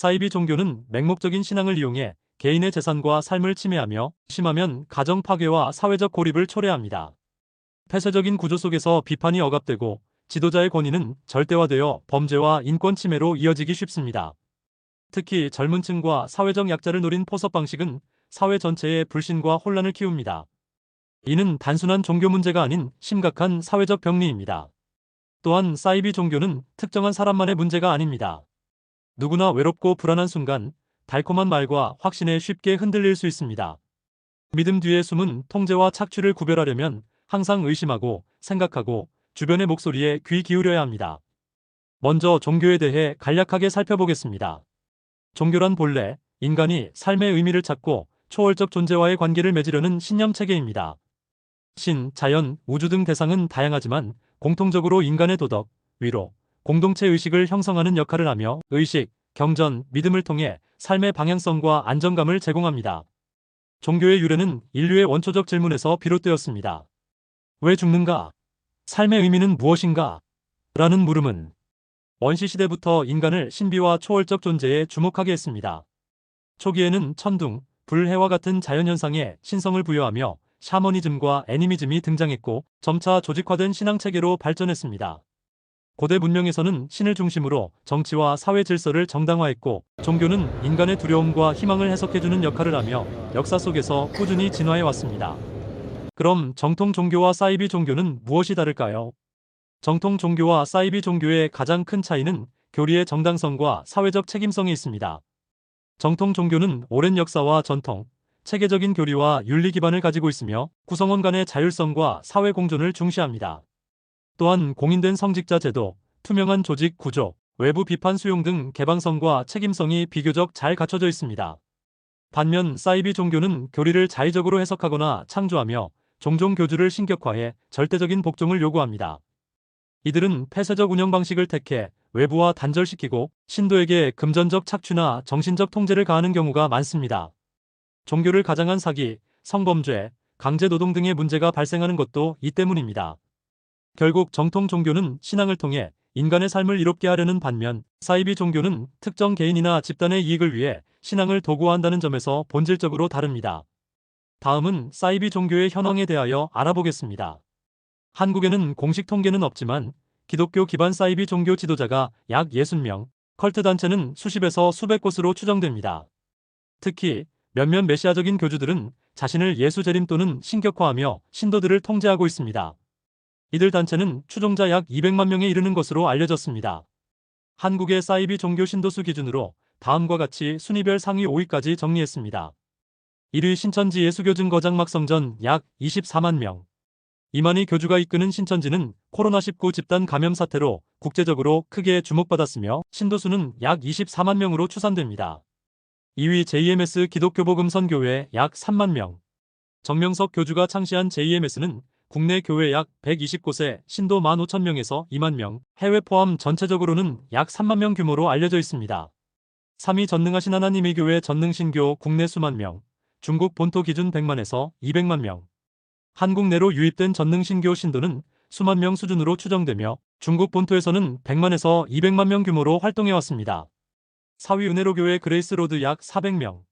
사이비 종교는 맹목적인 신앙을 이용해 개인의 재산과 삶을 침해하며 심하면 가정 파괴와 사회적 고립을 초래합니다. 폐쇄적인 구조 속에서 비판이 억압되고 지도자의 권위는 절대화되어 범죄와 인권 침해로 이어지기 쉽습니다. 특히 젊은 층과 사회적 약자를 노린 포섭 방식은 사회 전체의 불신과 혼란을 키웁니다. 이는 단순한 종교 문제가 아닌 심각한 사회적 병리입니다. 또한 사이비 종교는 특정한 사람만의 문제가 아닙니다. 누구나 외롭고 불안한 순간 달콤한 말과 확신에 쉽게 흔들릴 수 있습니다. 믿음 뒤에 숨은 통제와 착취를 구별하려면 항상 의심하고 생각하고 주변의 목소리에 귀 기울여야 합니다. 먼저 종교에 대해 간략하게 살펴보겠습니다. 종교란 본래 인간이 삶의 의미를 찾고 초월적 존재와의 관계를 맺으려는 신념 체계입니다. 신, 자연, 우주 등 대상은 다양하지만 공통적으로 인간의 도덕, 위로, 공동체 의식을 형성하는 역할을 하며 의식, 경전, 믿음을 통해 삶의 방향성과 안정감을 제공합니다. 종교의 유래는 인류의 원초적 질문에서 비롯되었습니다. 왜 죽는가? 삶의 의미는 무엇인가? 라는 물음은 원시시대부터 인간을 신비와 초월적 존재에 주목하게 했습니다. 초기에는 천둥, 불해와 같은 자연현상에 신성을 부여하며 샤머니즘과 애니미즘이 등장했고 점차 조직화된 신앙체계로 발전했습니다. 고대 문명에서는 신을 중심으로 정치와 사회 질서를 정당화했고 종교는 인간의 두려움과 희망을 해석해주는 역할을 하며 역사 속에서 꾸준히 진화해 왔습니다. 그럼 정통 종교와 사이비 종교는 무엇이 다를까요? 정통 종교와 사이비 종교의 가장 큰 차이는 교리의 정당성과 사회적 책임성에 있습니다. 정통 종교는 오랜 역사와 전통, 체계적인 교리와 윤리 기반을 가지고 있으며 구성원 간의 자율성과 사회 공존을 중시합니다. 또한 공인된 성직자 제도, 투명한 조직 구조, 외부 비판 수용 등 개방성과 책임성이 비교적 잘 갖춰져 있습니다. 반면 사이비 종교는 교리를 자의적으로 해석하거나 창조하며 종종 교주를 신격화해 절대적인 복종을 요구합니다. 이들은 폐쇄적 운영 방식을 택해 외부와 단절시키고 신도에게 금전적 착취나 정신적 통제를 가하는 경우가 많습니다. 종교를 가장한 사기, 성범죄, 강제노동 등의 문제가 발생하는 것도 이 때문입니다. 결국 정통 종교는 신앙을 통해 인간의 삶을 이롭게 하려는 반면 사이비 종교는 특정 개인이나 집단의 이익을 위해 신앙을 도구화한다는 점에서 본질적으로 다릅니다. 다음은 사이비 종교의 현황에 대하여 알아보겠습니다. 한국에는 공식 통계는 없지만 기독교 기반 사이비 종교 지도자가 약 60명, 컬트 단체는 수십에서 수백 곳으로 추정됩니다. 특히 몇몇 메시아적인 교주들은 자신을 예수 재림 또는 신격화하며 신도들을 통제하고 있습니다. 이들 단체는 추종자 약 200만 명에 이르는 것으로 알려졌습니다. 한국의 사이비 종교 신도수 기준으로 다음과 같이 순위별 상위 5위까지 정리했습니다. 1위 신천지 예수교 증거장막성전 약 24만 명. 이만희 교주가 이끄는 신천지는 코로나19 집단 감염 사태로 국제적으로 크게 주목받았으며 신도수는 약 24만 명으로 추산됩니다. 2위 JMS 기독교복음선교회 약 3만 명. 정명석 교주가 창시한 JMS는 국내 교회 약 120곳에 신도 15,000명에서 2만 명, 해외 포함 전체적으로는 약 3만 명 규모로 알려져 있습니다. 3위 전능하신 하나님의 교회 전능신교 국내 수만 명, 중국 본토 기준 100만에서 200만 명. 한국 내로 유입된 전능신교 신도는 수만 명 수준으로 추정되며 중국 본토에서는 100만에서 200만 명 규모로 활동해왔습니다. 4위 은혜로교회 그레이스로드 약 400명.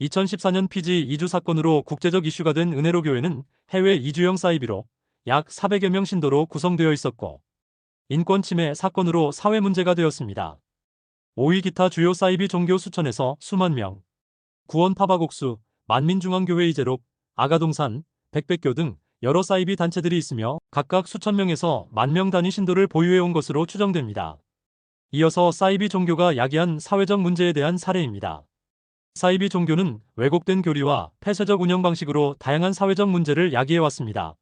2014년 피지 이주 사건으로 국제적 이슈가 된 은혜로교회는 해외 이주형 사이비로 약 400여 명 신도로 구성되어 있었고 인권 침해 사건으로 사회 문제가 되었습니다. 5위 기타 주요 사이비 종교 수천에서 수만 명. 구원 파바곡수, 만민중앙교회 이재록, 아가동산, 백백교 등 여러 사이비 단체들이 있으며 각각 수천 명에서 만 명 단위 신도를 보유해온 것으로 추정됩니다. 이어서 사이비 종교가 야기한 사회적 문제에 대한 사례입니다. 사이비 종교는 왜곡된 교리와 폐쇄적 운영 방식으로 다양한 사회적 문제를 야기해왔습니다.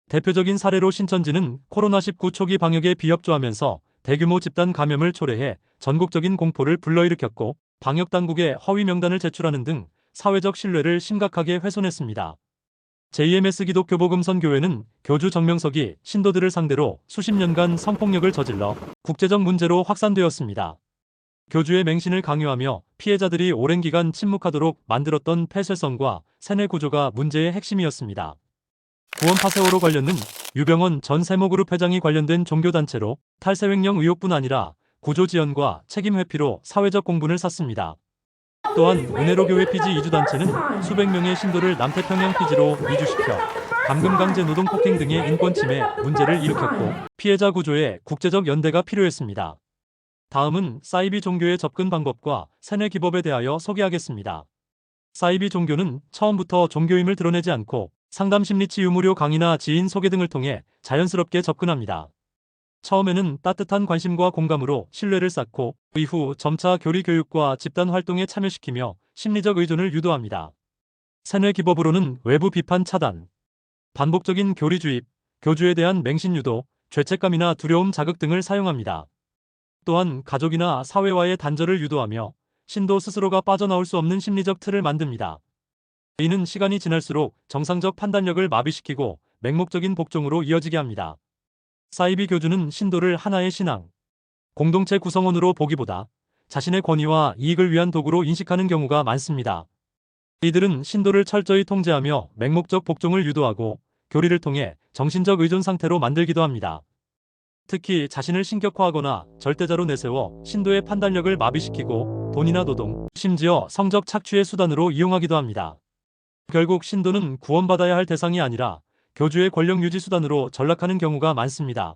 대표적인 사례로 신천지는 코로나19 초기 방역에 비협조하면서 대규모 집단 감염을 초래해 전국적인 공포를 불러일으켰고 방역당국에 허위 명단을 제출하는 등 사회적 신뢰를 심각하게 훼손했습니다. JMS 기독교복음선교회는 교주 정명석이 신도들을 상대로 수십 년간 성폭력을 저질러 국제적 문제로 확산되었습니다. 교주의 맹신을 강요하며 피해자들이 오랜 기간 침묵하도록 만들었던 폐쇄성과 세뇌 구조가 문제의 핵심이었습니다. 구원파세오로 관련은 유병원 전 세모그룹 회장이 관련된 종교단체로 탈세횡령 의혹뿐 아니라 구조 지연과 책임 회피로 사회적 공분을 샀습니다. 또한 은혜로 교회 피지 이주단체는 수백 명의 신도를 남태평양 피지로 이주시켜 감금 강제 노동 폭행 등의 인권 침해 문제를 일으켰고 피해자 구조에 국제적 연대가 필요했습니다. 다음은 사이비 종교의 접근 방법과 세뇌 기법에 대하여 소개하겠습니다. 사이비 종교는 처음부터 종교임을 드러내지 않고 상담 심리 치유 무료 강의나 지인 소개 등을 통해 자연스럽게 접근합니다. 처음에는 따뜻한 관심과 공감으로 신뢰를 쌓고 이후 점차 교리 교육과 집단 활동에 참여시키며 심리적 의존을 유도합니다. 세뇌 기법으로는 외부 비판 차단, 반복적인 교리 주입, 교주에 대한 맹신 유도, 죄책감이나 두려움 자극 등을 사용합니다. 또한 가족이나 사회와의 단절을 유도하며 신도 스스로가 빠져나올 수 없는 심리적 틀을 만듭니다. 이는 시간이 지날수록 정상적 판단력을 마비시키고 맹목적인 복종으로 이어지게 합니다. 사이비 교주는 신도를 하나의 신앙, 공동체 구성원으로 보기보다 자신의 권위와 이익을 위한 도구로 인식하는 경우가 많습니다. 이들은 신도를 철저히 통제하며 맹목적 복종을 유도하고 교리를 통해 정신적 의존 상태로 만들기도 합니다. 특히 자신을 신격화하거나 절대자로 내세워 신도의 판단력을 마비시키고 돈이나 노동, 심지어 성적 착취의 수단으로 이용하기도 합니다. 결국 신도는 구원받아야 할 대상이 아니라 교주의 권력 유지 수단으로 전락하는 경우가 많습니다.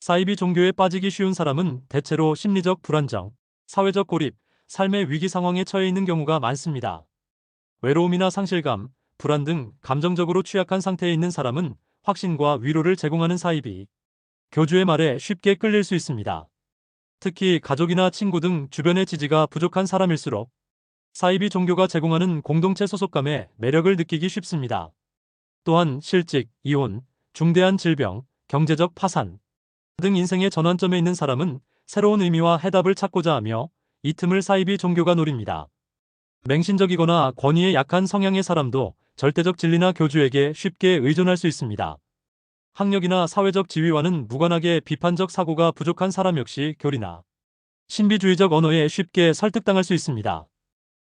사이비 종교에 빠지기 쉬운 사람은 대체로 심리적 불안정, 사회적 고립, 삶의 위기 상황에 처해 있는 경우가 많습니다. 외로움이나 상실감, 불안 등 감정적으로 취약한 상태에 있는 사람은 확신과 위로를 제공하는 사이비 교주의 말에 쉽게 끌릴 수 있습니다. 특히 가족이나 친구 등 주변의 지지가 부족한 사람일수록 사이비 종교가 제공하는 공동체 소속감에 매력을 느끼기 쉽습니다. 또한 실직, 이혼, 중대한 질병, 경제적 파산 등 인생의 전환점에 있는 사람은 새로운 의미와 해답을 찾고자 하며 이 틈을 사이비 종교가 노립니다. 맹신적이거나 권위에 약한 성향의 사람도 절대적 진리나 교주에게 쉽게 의존할 수 있습니다. 학력이나 사회적 지위와는 무관하게 비판적 사고가 부족한 사람 역시 교리나 신비주의적 언어에 쉽게 설득당할 수 있습니다.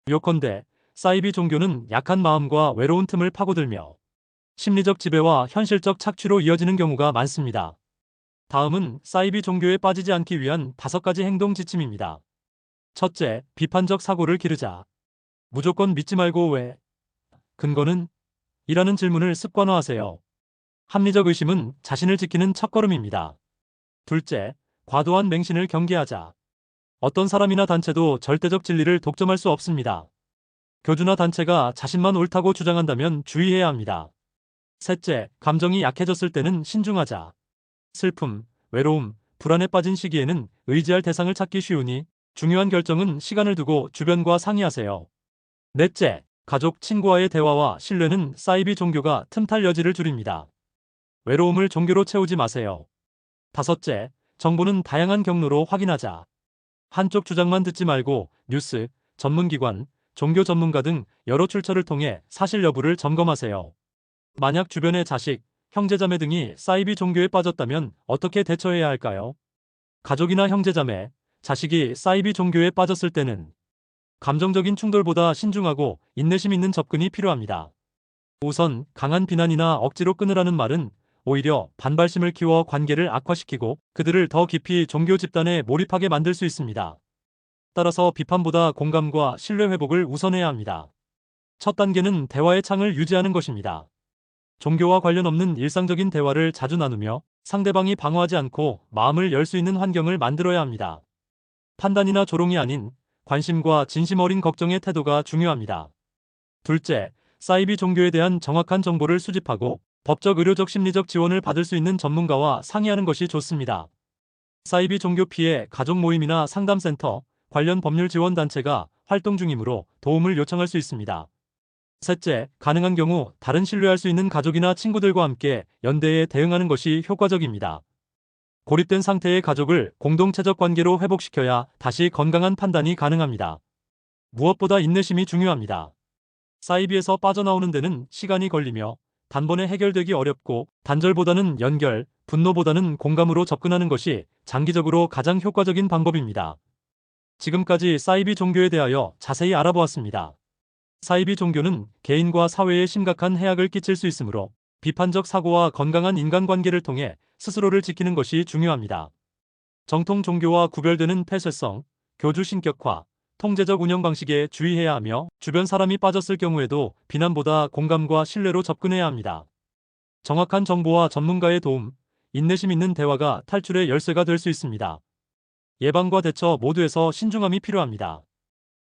요컨대 사이비 종교는 약한 마음과 외로운 틈을 파고들며 심리적 지배와 현실적 착취로 이어지는 경우가 많습니다. 다음은 사이비 종교에 빠지지 않기 위한 5가지 행동 지침입니다. 첫째, 비판적 사고를 기르자. 무조건 믿지 말고 왜? 근거는? 이라는 질문을 습관화하세요. 합리적 의심은 자신을 지키는 첫걸음입니다. 둘째, 과도한 맹신을 경계하자. 어떤 사람이나 단체도 절대적 진리를 독점할 수 없습니다. 교주나 단체가 자신만 옳다고 주장한다면 주의해야 합니다. 셋째, 감정이 약해졌을 때는 신중하자. 슬픔, 외로움, 불안에 빠진 시기에는 의지할 대상을 찾기 쉬우니 중요한 결정은 시간을 두고 주변과 상의하세요. 넷째, 가족, 친구와의 대화와 신뢰는 사이비 종교가 틈탈 여지를 줄입니다. 외로움을 종교로 채우지 마세요. 다섯째, 정보는 다양한 경로로 확인하자. 한쪽 주장만 듣지 말고 뉴스, 전문기관, 종교 전문가 등 여러 출처를 통해 사실 여부를 점검하세요. 만약 주변의 자식, 형제자매 등이 사이비 종교에 빠졌다면 어떻게 대처해야 할까요? 가족이나 형제자매, 자식이 사이비 종교에 빠졌을 때는 감정적인 충돌보다 신중하고 인내심 있는 접근이 필요합니다. 우선 강한 비난이나 억지로 끊으라는 말은 오히려 반발심을 키워 관계를 악화시키고 그들을 더 깊이 종교 집단에 몰입하게 만들 수 있습니다. 따라서 비판보다 공감과 신뢰 회복을 우선해야 합니다. 첫 단계는 대화의 창을 유지하는 것입니다. 종교와 관련 없는 일상적인 대화를 자주 나누며 상대방이 방어하지 않고 마음을 열 수 있는 환경을 만들어야 합니다. 판단이나 조롱이 아닌 관심과 진심 어린 걱정의 태도가 중요합니다. 둘째, 사이비 종교에 대한 정확한 정보를 수집하고 법적, 의료적, 심리적 지원을 받을 수 있는 전문가와 상의하는 것이 좋습니다. 사이비 종교 피해 가족 모임이나 상담센터, 관련 법률 지원 단체가 활동 중이므로 도움을 요청할 수 있습니다. 셋째, 가능한 경우 다른 신뢰할 수 있는 가족이나 친구들과 함께 연대에 대응하는 것이 효과적입니다. 고립된 상태의 가족을 공동체적 관계로 회복시켜야 다시 건강한 판단이 가능합니다. 무엇보다 인내심이 중요합니다. 사이비에서 빠져나오는 데는 시간이 걸리며 단번에 해결되기 어렵고 단절보다는 연결, 분노보다는 공감으로 접근하는 것이 장기적으로 가장 효과적인 방법입니다. 지금까지 사이비 종교에 대하여 자세히 알아보았습니다. 사이비 종교는 개인과 사회에 심각한 해악을 끼칠 수 있으므로 비판적 사고와 건강한 인간관계를 통해 스스로를 지키는 것이 중요합니다. 정통 종교와 구별되는 폐쇄성, 교주 신격화, 통제적 운영 방식에 주의해야 하며 주변 사람이 빠졌을 경우에도 비난보다 공감과 신뢰로 접근해야 합니다. 정확한 정보와 전문가의 도움, 인내심 있는 대화가 탈출의 열쇠가 될 수 있습니다. 예방과 대처 모두에서 신중함이 필요합니다.